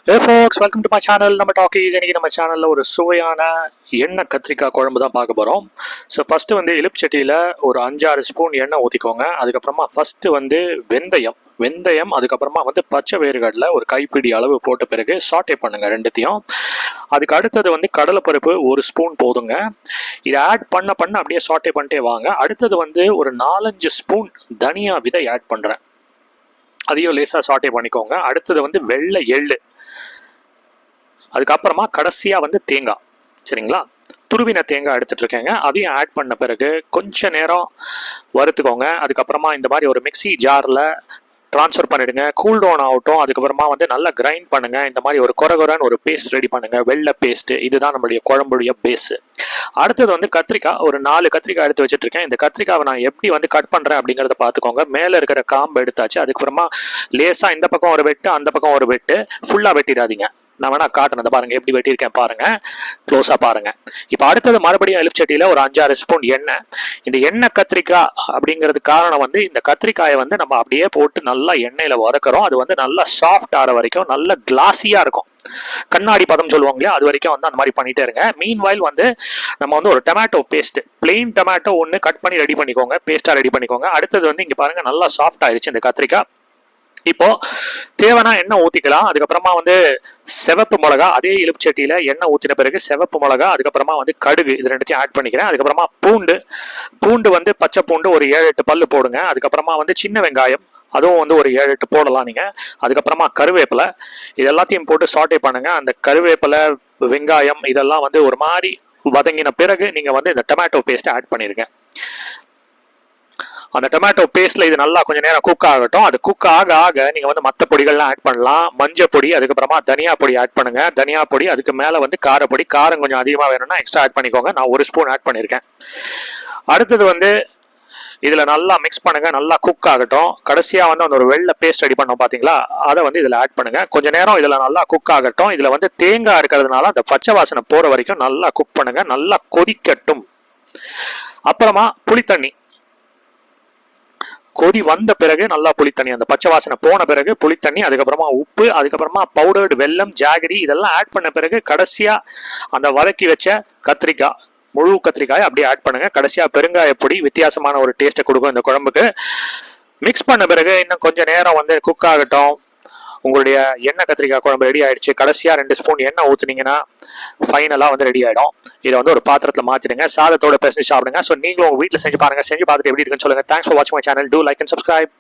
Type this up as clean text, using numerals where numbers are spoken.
Hey folks, welcome to my channel. நம்ம talkies இன்னைக்கு நம்ம சேனல்ல ஒரு சுவையான எண்ணெய் கத்திரிக்காய் குழம்பு தான் பார்க்க போறோம். ஸோ ஃபர்ஸ்ட் வந்து இலுப்புச்சட்டியில ஒரு 5-6 ஸ்பூன் எண்ணெய் ஊற்றிக்கோங்க. அதுக்கப்புறமா ஃபர்ஸ்ட் வந்து வெந்தயம் அதுக்கப்புறமா வந்து பச்சை வேர்க்கடலை ஒரு கைப்பிடி அளவு போட்ட பிறகு சாட்டே பண்ணுங்க ரெண்டுத்தையும். அதுக்கு அடுத்தது வந்து கடலைப்பருப்பு ஒரு ஸ்பூன் போதுங்க. இதை ஆட் பண்ண அப்படியே சாட்டே பண்ணிட்டே வாங்க. அடுத்தது வந்து ஒரு 4-5 ஸ்பூன் தனியா விதை ஆட் பண்ணுறேன். அதையும் லேசாக சாட்டே பண்ணிக்கோங்க. அடுத்தது வந்து வெள்ளை எள்ளு, அதுக்கப்புறமா கடைசியாக வந்து தேங்காய். சரிங்களா, துருவின தேங்காய் எடுத்துட்டு இருக்கேங்க. அதையும் ஆட் பண்ண பிறகு கொஞ்ச நேரம் வறுத்துக்கோங்க. அதுக்கப்புறமா இந்த மாதிரி ஒரு மிக்சி ஜாரில் ட்ரான்ஸ்ஃபர் பண்ணிடுங்க, கூல் டவுன் ஆகட்டும். அதுக்கப்புறமா வந்து நல்லா கிரைண்ட் பண்ணுங்க. இந்த மாதிரி ஒரு கொரகொரன்னு ஒரு பேஸ்ட் ரெடி பண்ணுங்க, வெள்ளை பேஸ்ட். இதுதான் நம்மளுடைய குழம்புடைய பேஸு. அடுத்தது வந்து கத்திரிக்காய், ஒரு 4 கத்திரிக்காய் எடுத்து வச்சுட்டு இருக்கேன். இந்த கத்திரிக்காவை நான் எப்படி வந்து கட் பண்றேன் அப்படிங்கறத பாத்துக்கோங்க. மேல இருக்கிற காம்பு எடுத்தாச்சு. அதுக்கப்புறமா லேசா இந்த பக்கம் ஒரு வெட்டு, அந்த பக்கம் ஒரு வெட்டு. ஃபுல்லா வெட்டிடாதீங்க. நான் வேணா காட்டுனதை பாருங்க, எப்படி வெட்டியிருக்கேன் பாருங்க, க்ளோஸா பாருங்க. இப்போ அடுத்தது மறுபடியும் எலுமிச்சட்டியில ஒரு 5-6 ஸ்பூன் எண்ணெய். இந்த எண்ணெய் கத்திரிக்காய் அப்படிங்கிறது காரணம் வந்து இந்த கத்திரிக்காயை வந்து நம்ம அப்படியே போட்டு நல்லா எண்ணெயில வதக்குறோம். அது வந்து நல்லா சாஃப்ட் ஆகிற வரைக்கும் நல்ல கிளாஸியா இருக்கும். கண்ணாடி பதம் சொல்லுவாங்க இல்லையா, அது வரைக்கும் வந்து அந்த மாதிரி பண்ணிட்டே இருங்க. மீன் வாயில் வந்து நம்ம வந்து ஒரு டொமேட்டோ பேஸ்ட், பிளெயின் டொமேட்டோ ஒன்று கட் பண்ணி ரெடி பண்ணிக்கோங்க, பேஸ்டா ரெடி பண்ணிக்கோங்க. அடுத்தது வந்து இங்க பாருங்க நல்லா சாஃப்ட் ஆயிடுச்சு இந்த கத்திரிக்காய். இப்போ தேவைன்னா எண்ணெய் ஊற்றிக்கலாம். அதுக்கப்புறமா வந்து சிவப்பு மிளகா, அதே இலுப்புச்சட்டியில எண்ணெய் ஊற்றின பிறகு சிவப்பு மிளகா, அதுக்கப்புறமா வந்து கடுகு, இது ரெண்டுத்தையும் ஆட் பண்ணிக்கிறேன். அதுக்கப்புறமா பூண்டு வந்து பச்சை பூண்டு ஒரு 7-8 பல்லு போடுங்க. அதுக்கப்புறமா வந்து சின்ன வெங்காயம், அதுவும் வந்து ஒரு 7-8 போடலாம் நீங்க. அதுக்கப்புறமா கருவேப்பிலை, இது எல்லாத்தையும் போட்டு சாட்டே பண்ணுங்க. அந்த கருவேப்பிலை, வெங்காயம் இதெல்லாம் வந்து ஒரு மாதிரி வதங்கின பிறகு நீங்க வந்து இந்த டொமேட்டோ பேஸ்ட்டை ஆட் பண்ணிருங்க. அந்த டொமேட்டோ பேஸ்ட்ல இது நல்லா கொஞ்சம் நேரம் குக் ஆகட்டும். அது குக் ஆக நீங்க வந்து மற்ற பொடிகள்லாம் ஆட் பண்ணலாம். மஞ்சள் பொடி, அதுக்கப்புறமா தனியா பொடி ஆட் பண்ணுங்க. தனியா பொடி, அதுக்கு மேல வந்து காரப்பொடி. காரம் கொஞ்சம் அதிகமா வேணும்னா எக்ஸ்ட்ரா ஆட் பண்ணிக்கோங்க. நான் 1 ஸ்பூன் ஆட் பண்ணியிருக்கேன். அடுத்தது வந்து இதுல நல்லா மிக்ஸ் பண்ணுங்க, நல்லா குக் ஆகட்டும். கடைசியா வந்து அந்த ஒரு வெள்ளை பேஸ்ட் ரெடி பண்ணோம் பாத்தீங்களா, அதை வந்து இதுல ஆட் பண்ணுங்க. கொஞ்ச நேரம் இதுல நல்லா குக் ஆகட்டும். இதுல வந்து தேங்காய் இருக்கிறதுனால அந்த பச்சை வாசனை போற வரைக்கும் நல்லா குக் பண்ணுங்க, நல்லா கொதிக்கட்டும். அப்புறமா புளித்தண்ணி கொதி வந்த பிறகு நல்லா புளித்தண்ணி, அந்த பச்சை வாசனை போன பிறகு புளித்தண்ணி, அதுக்கப்புறமா உப்பு, அதுக்கப்புறமா பவுடர்டு வெல்லம், ஜாகரி இதெல்லாம் ஆட் பண்ண பிறகு கடைசியா அந்த வதக்கி வச்ச கத்திரிக்காய், முழு கத்திரிக்காய் அப்படியே ஆட் பண்ணுங்க. கடைசியா பெருங்காய பொடி, வித்தியாசமான ஒரு டேஸ்ட்டை கொடுக்கும் இந்த குழம்புக்கு. மிக்ஸ் பண்ண பிறகு இன்னும் கொஞ்சம் நேரம் வந்து குக் ஆகட்டும். உங்களுடைய எண்ணெய் கத்திரிக்காய் குழம்பு ரெடி ஆயிடுச்சு. கடைசியா 2 ஸ்பூன் எண்ணெய் ஊத்துனீங்கன்னா ஃபைனலா வந்து ரெடி ஆயிடும். இதை வந்து ஒரு பாத்திரத்துல மாத்திடுங்க, சாதத்தோட பேசி சாப்பிடுங்க. ஸோ நீங்களும் உங்க வீட்டில் செஞ்சு பாருங்க. செஞ்சு பார்த்துட்டு எப்படி இருக்குன்னு சொல்லுங்க. தேங்க்ஸ் ஃபார் வாட்சிங் my channel. Do like and subscribe.